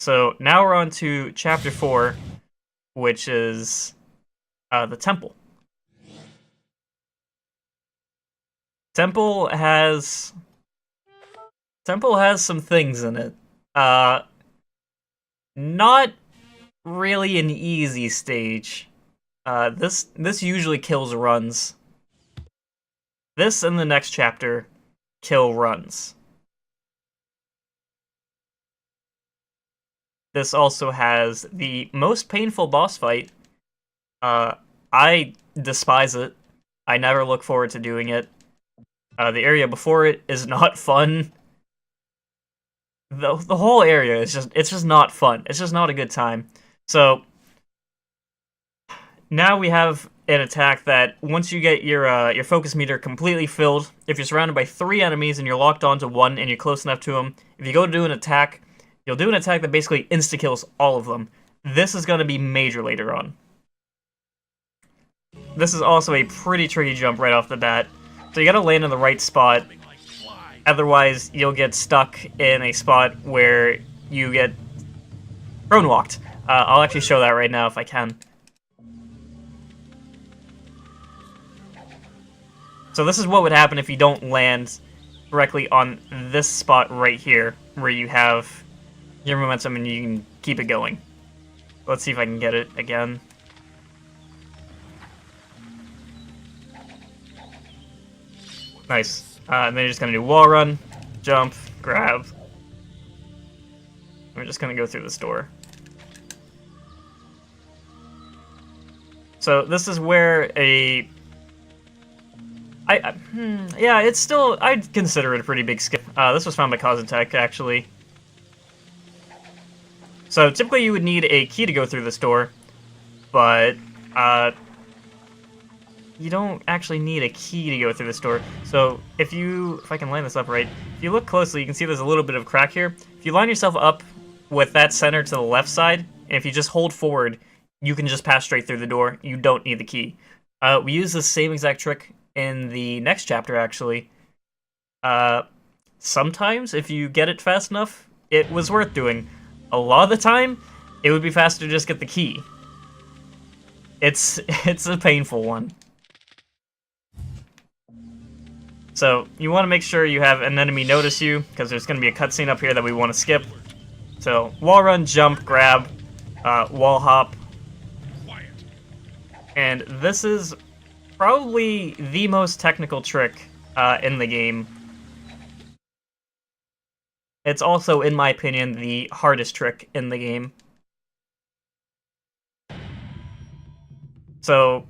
So now we're on to chapter 4, which is the temple. Temple has Temple has some things in it. Uh, Not really an easy stage. This usually kills runs. This and the next chapter kill runs. This also has the most painful boss fight. I despise it. I never look forward to doing it. The area before it is not fun. The whole area is just not fun. It's just not a good time. So now we have an attack that once you get your focus meter completely filled, if you're surrounded by 3 enemies and you're locked onto one and you're close enough to them, if you go to do an attack, you'll do an attack that basically insta-kills all of them. This is going to be major later on. This is also a pretty tricky jump right off the bat, so you gotta land in the right spot, otherwise you'll get stuck in a spot where you get prone walked. I'll actually show that right now if I can. So this is what would happen if you don't land directly on this spot right here, where you have your momentum and you can keep it going. Let's see if I can get it again. Nice. And then you're just gonna do wall run, jump, grab. We're just gonna go through this door. So this is where yeah, it's still, I'd consider it a pretty big skip. This was found by Cositech, actually. So typically you would need a key to go through this door, but you don't actually need a key to go through this door. So if I can line this up right, if you look closely, you can see there's a little bit of crack here. If you line yourself up with that center to the left side, and if you just hold forward, you can just pass straight through the door. You don't need the key. We use the same exact trick in the next chapter, actually. Sometimes, if you get it fast enough, it was worth doing. A lot of the time, it would be faster to just get the key. It's a painful one. So, you want to make sure you have an enemy notice you, because there's going to be a cutscene up here that we want to skip. So, wall run, jump, grab, wall hop. And this is probably the most technical trick in the game. It's also, in my opinion, the hardest trick in the game. So,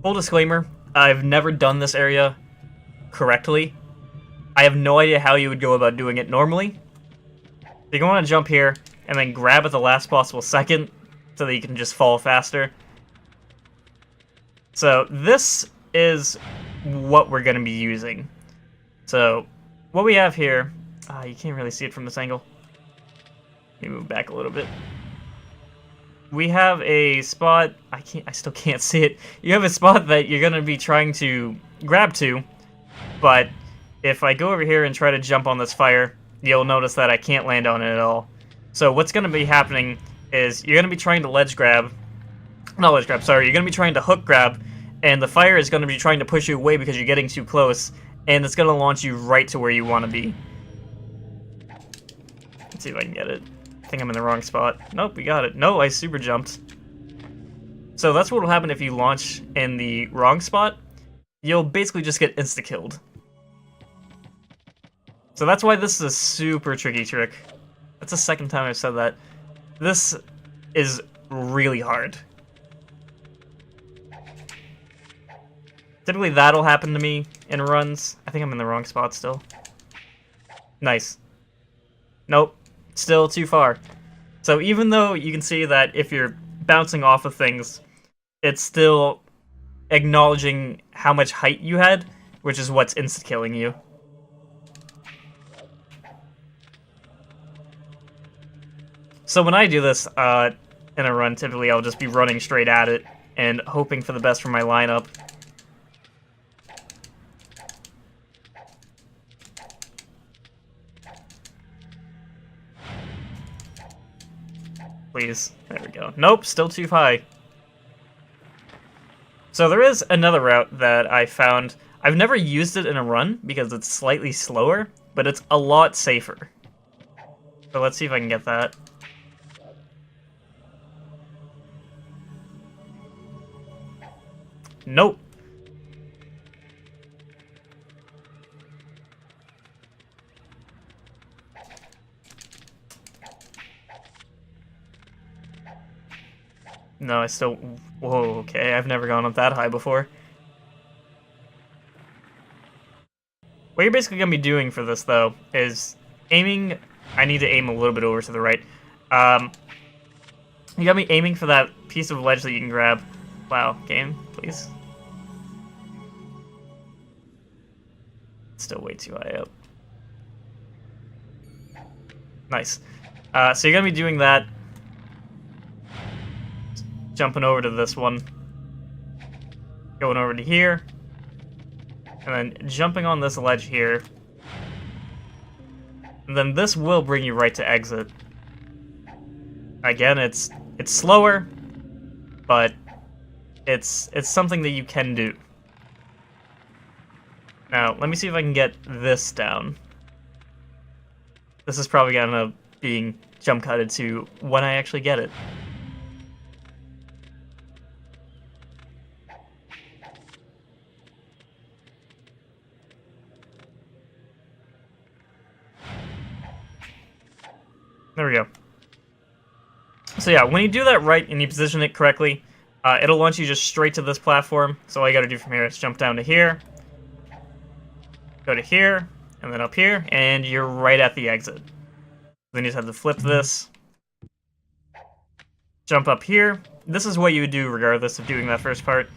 full disclaimer, I've never done this area correctly. I have no idea how you would go about doing it normally. You're going to jump here, and then grab at the last possible second, so that you can just fall faster. So, this is what we're going to be using. So, what we have here, you can't really see it from this angle. Let me move back a little bit. We have a spot, I still can't see it. You have a spot that you're going to be trying to grab to, but if I go over here and try to jump on this fire, you'll notice that I can't land on it at all. So what's going to be happening is you're going to be trying to not ledge grab, sorry, you're going to be trying to hook grab, and the fire is going to be trying to push you away because you're getting too close, and it's going to launch you right to where you want to be. Let's see if I can get it. I think I'm in the wrong spot. Nope, we got it. No, I super jumped. So that's what will happen if you launch in the wrong spot. You'll basically just get insta-killed. So that's why this is a super tricky trick. That's the second time I've said that. This is really hard. Typically that'll happen to me in runs. I think I'm in the wrong spot still. Nice. Nope. Still too far. So even though you can see that if you're bouncing off of things, it's still acknowledging how much height you had, which is what's insta-killing you. So when I do this in a run, typically I'll just be running straight at it and hoping for the best for my lineup. Please. There we go. Nope, still too high. So there is another route that I found. I've never used it in a run because it's slightly slower, but it's a lot safer. So let's see if I can get that. Nope. No, I still... Whoa, okay, I've never gone up that high before. What you're basically going to be doing for this, though, is aiming... I need to aim a little bit over to the right. You got me aiming for that piece of ledge that you can grab. Wow, game, please. Still way too high up. Nice. So you're going to be doing that. Jumping over to this one. Going over to here. And then jumping on this ledge here. And then this will bring you right to exit. Again, it's slower, but it's something that you can do. Now, let me see if I can get this down. This is probably gonna end up being jump cutted to when I actually get it. There we go. So yeah, when you do that right and you position it correctly, it'll launch you just straight to this platform. So all you gotta do from here is jump down to here, go to here, and then up here, and you're right at the exit. Then you just have to flip this, jump up here. This is what you would do regardless of doing that first part.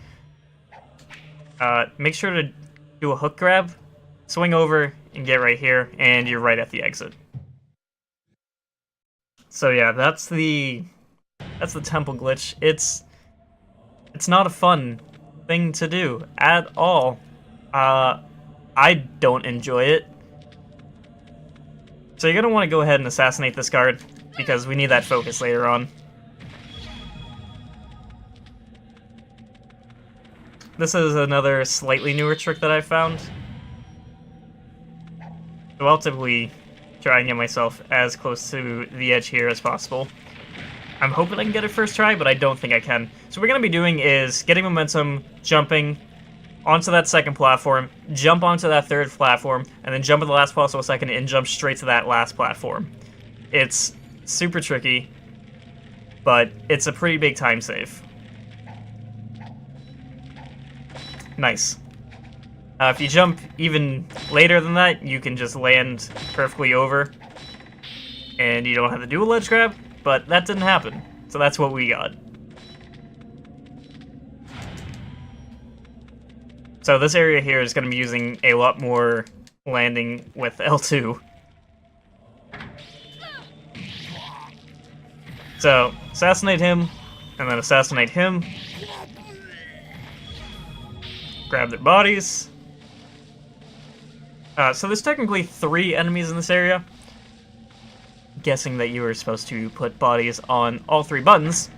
Make sure to do a hook grab, swing over, and get right here, and you're right at the exit. So yeah, that's the temple glitch. It's not a fun thing to do at all. I don't enjoy it. So you're gonna want to go ahead and assassinate this guard because we need that focus later on. This is another slightly newer trick that I found. So I'll typically try and get myself as close to the edge here as possible. I'm hoping I can get it first try, but I don't think I can. So what we're going to be doing is getting momentum, jumping onto that second platform, jump onto that third platform, and then jump at the last possible second and jump straight to that last platform. It's super tricky, but it's a pretty big time save. Nice. If you jump even later than that, you can just land perfectly over, and you don't have to do a ledge grab, but that didn't happen, so that's what we got. So this area here is going to be using a lot more landing with L2. So, assassinate him, and then assassinate him. Grab their bodies. So there's technically 3 enemies in this area. Guessing that you were supposed to put bodies on all 3 buttons.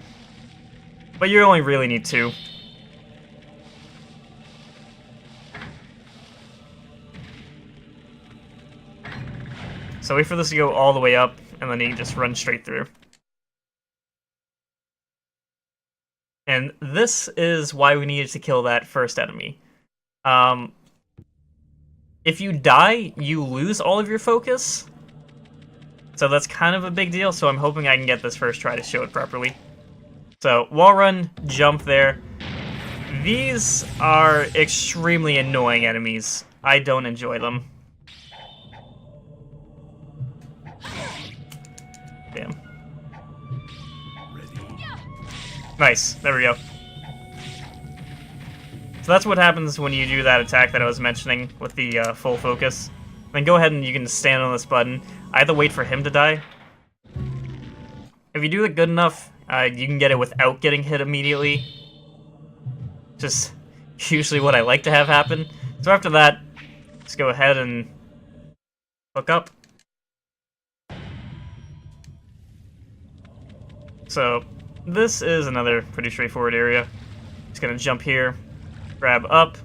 But you only really need 2. So wait for this to go all the way up, and then you can just run straight through. And this is why we needed to kill that first enemy. If you die, you lose all of your focus. So that's kind of a big deal, so I'm hoping I can get this first try to show it properly. So, wall run, jump there. These are extremely annoying enemies. I don't enjoy them. Damn. Nice, there we go. So that's what happens when you do that attack that I was mentioning with the full focus. Then go ahead and you can stand on this button. I have to wait for him to die. If you do it good enough, you can get it without getting hit immediately. Just usually what I like to have happen. So after that, just go ahead and hook up. So this is another pretty straightforward area. Just gonna jump here, grab up.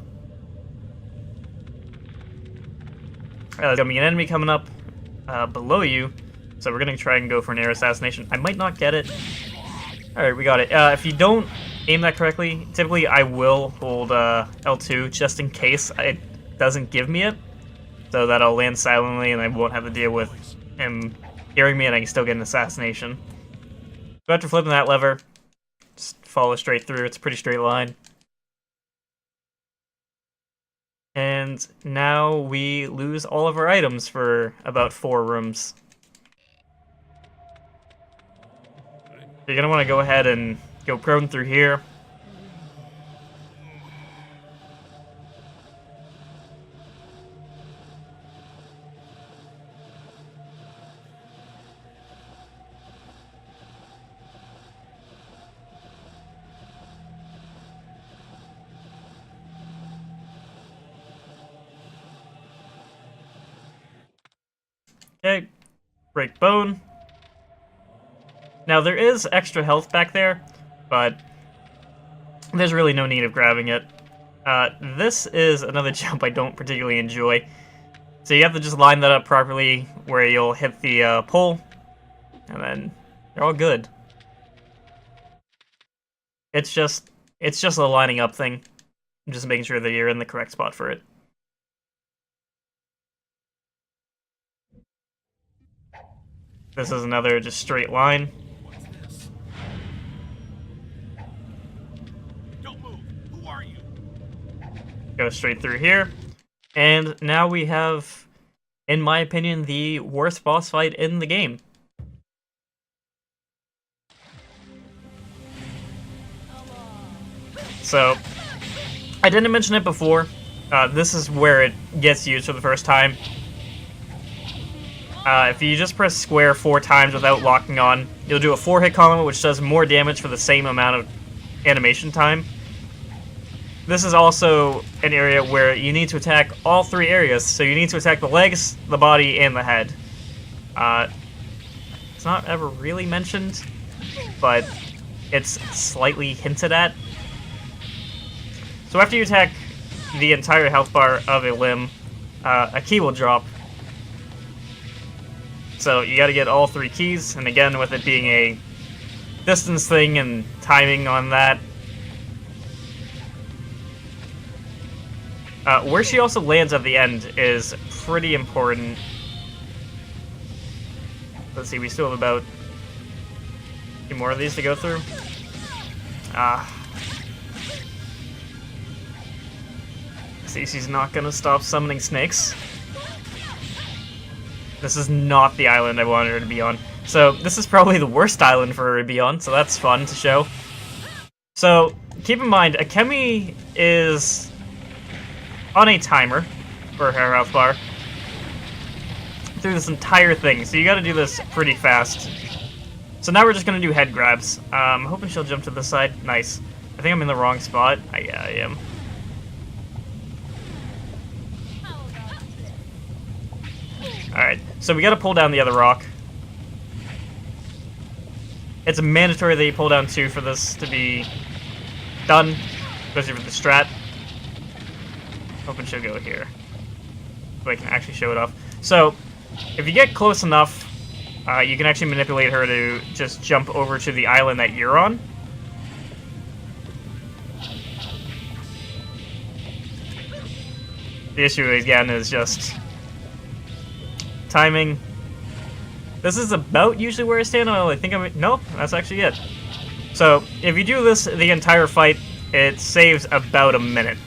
There's gonna be an enemy coming up below you, so we're gonna try and go for an air assassination. I might not get it. Alright, we got it. If you don't aim that correctly, typically I will hold L2 just in case it doesn't give me it, so that I'll land silently and I won't have to deal with him hearing me and I can still get an assassination. So after flipping that lever, just follow straight through. It's a pretty straight line. And now we lose all of our items for about 4 rooms. You're going to want to go ahead and go prone through here. Okay, break bone. Now there is extra health back there, but there's really no need of grabbing it. This is another jump I don't particularly enjoy. So you have to just line that up properly where you'll hit the pole, and then you're all good. It's just a lining up thing. I'm just making sure that you're in the correct spot for it. This is another just straight line. What's this? Don't move. Who are you? Go straight through here. And now we have, in my opinion, the worst boss fight in the game. So, I didn't mention it before. This is where it gets used for the first time. If you just press square 4 times without locking on, you'll do a 4-hit combo, which does more damage for the same amount of animation time. This is also an area where you need to attack all 3 areas, so you need to attack the legs, the body, and the head. It's not ever really mentioned, but it's slightly hinted at. So after you attack the entire health bar of a limb, a key will drop. So you gotta get all 3 keys, and again, with it being a distance thing and timing on that. Where she also lands at the end is pretty important. Let's see, we still have about a few more of these to go through. Stacy's not gonna stop summoning snakes. This is not the island I wanted her to be on. So this is probably the worst island for her to be on, so that's fun to show. So keep in mind, Akemi is on a timer for her health bar through this entire thing, so you gotta do this pretty fast. So now we're just gonna do head grabs. I'm hoping she'll jump to the side. Nice. I think I'm in the wrong spot. Yeah, I am. Alright, so we gotta pull down the other rock. It's mandatory that you pull down 2 for this to be done, especially for the strat. Hoping she'll go here, so I can actually show it off. So, if you get close enough, you can actually manipulate her to just jump over to the island that you're on. The issue, again, is just timing. This is about usually where I stand. I think nope, that's actually it. So, if you do this the entire fight, it saves about a minute.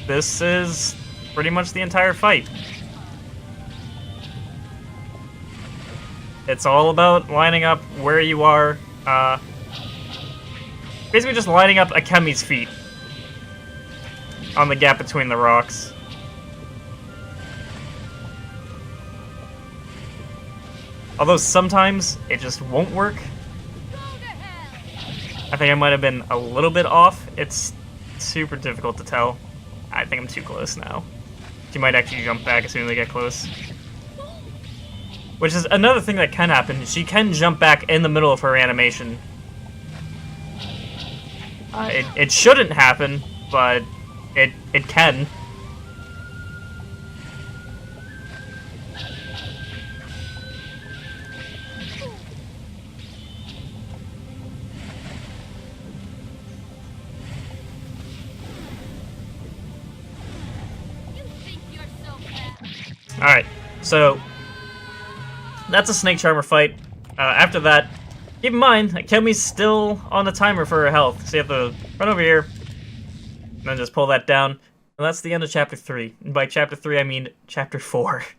This is pretty much the entire fight. It's all about lining up where you are, basically just lining up Akemi's feet on the gap between the rocks. Although sometimes it just won't work. I think I might have been a little bit off. It's super difficult to tell. I think I'm too close now. She might actually jump back as soon as they get close. Which is another thing that can happen. She can jump back in the middle of her animation. It shouldn't happen, but it can. Alright, so that's a snake charmer fight. After that, keep in mind that Kelmi's still on the timer for her health, so you have to run over here, and then just pull that down. And that's the end of Chapter 3. And by Chapter 3, I mean Chapter 4.